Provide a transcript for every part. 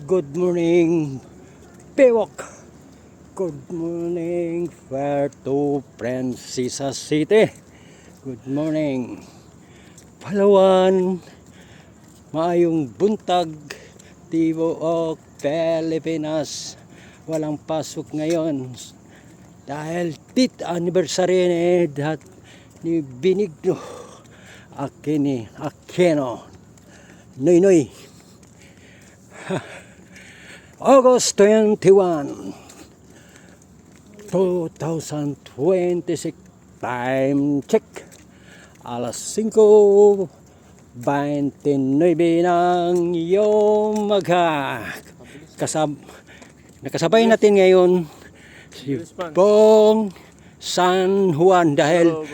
Good morning, Pewok. Good morning, Puerto Princesa City. Good morning, Palawan. Maayong buntag, Tibuok, Pilipinas. Walang pasok ngayon dahil 10th anniversary ni Benigno Aquino. Noy Noy. August 21, 2026. Time check. Alas 5:29 ng umaga. Nakasabay natin ngayon si Bong San Juan dahil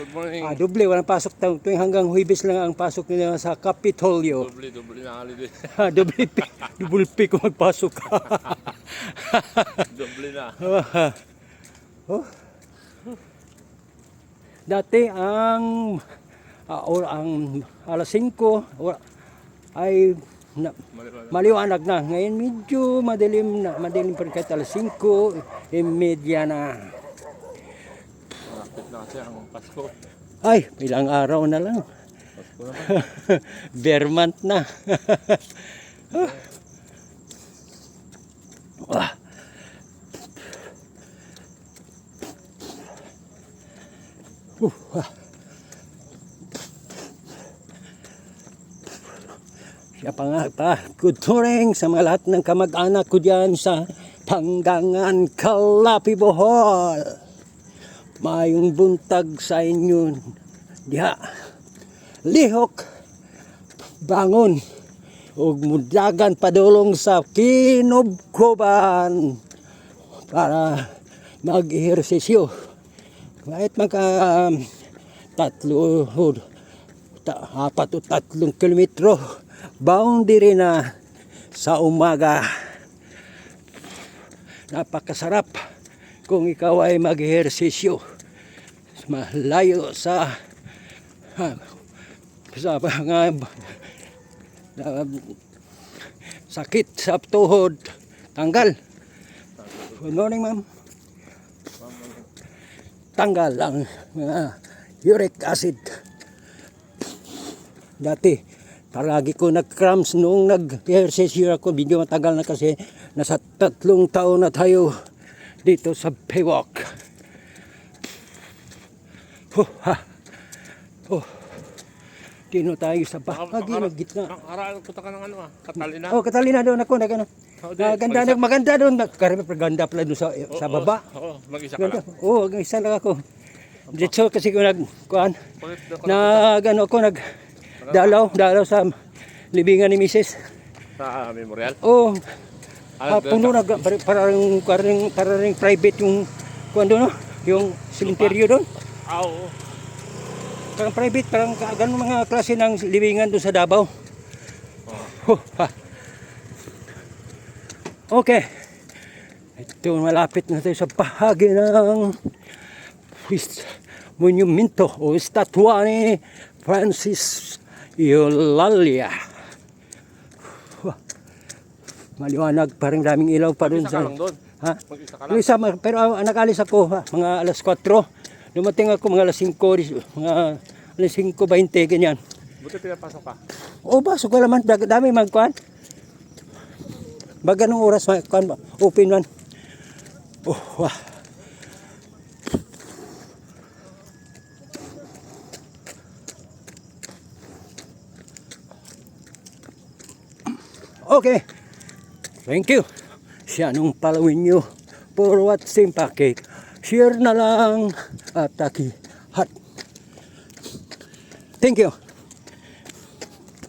doble walang pasok tuwing hanggang Huwebes lang ang pasok nila sa Kapitolyo. Doble na holiday. Double P kung magpasok. Doble na. Dati ang alas 5 ay maliwanag na. Ngayon medyo madilim pa rin kahit alas 5:30 na. Malapit na kasi ang Pasko. Ay, ilang araw na lang. Pasko naman. Bare month na. Siya pa nga pa. Good morning sa mga lahat ng kamag-anak ko diyan sa Panggangan, Calapi, Bohol. Mayong buntag sa inyo diha. Lihok bangon ug mudagan padulong sa kinubkuban para mag-ehersisyo. Kahit apat o 3 kilometro boundary na sa umaga. Napakasarap kung ikaw ay mag-ehersisyo malayo sa mga sakit sa tuhod tanggal. Good morning, ma'am. Tanggal ang mga uric acid. Dati palagi ko nag-cramps noong nag-ehersisyo ako. Medyo matagal na kasi nasa 3 taon na tayo dito sa Pewok. Dino tayo sa bahagi ng gitna. Nakaraan punta ka ng Catalina. Catalina doon ako. Maganda doon. Karami ganda pala doon sa baba. Mag-isa ka lang. Isa lang ako. Dito kasi ko dalaw sa libingan ni Mrs. Sa memorial? Puno na para ring private yung yung cemetery doon. Oo. Parang private, parang ganun mga klase ng libingan doon sa Davao. Okay. Ito, malapit na tayo sa bahagi ng monumento o estatwa ni Francis Eulalia. Maliwanag, parang daming ilaw pa doon. Mag-isa ka lang doon? Ha? Mag-isa ka lang? Pero nag-alis ako mga alas 4. Dumating ako mga alas 5, mga alas 5:20, ganyan. Buti pinapasok ka? Pasok ko naman. Dami magkuhan. Baga nung oras magkuhan, open man. Okay. Thank you. Siya nung palawin nyo for watching pakik. Share na lang at taki hat. Thank you.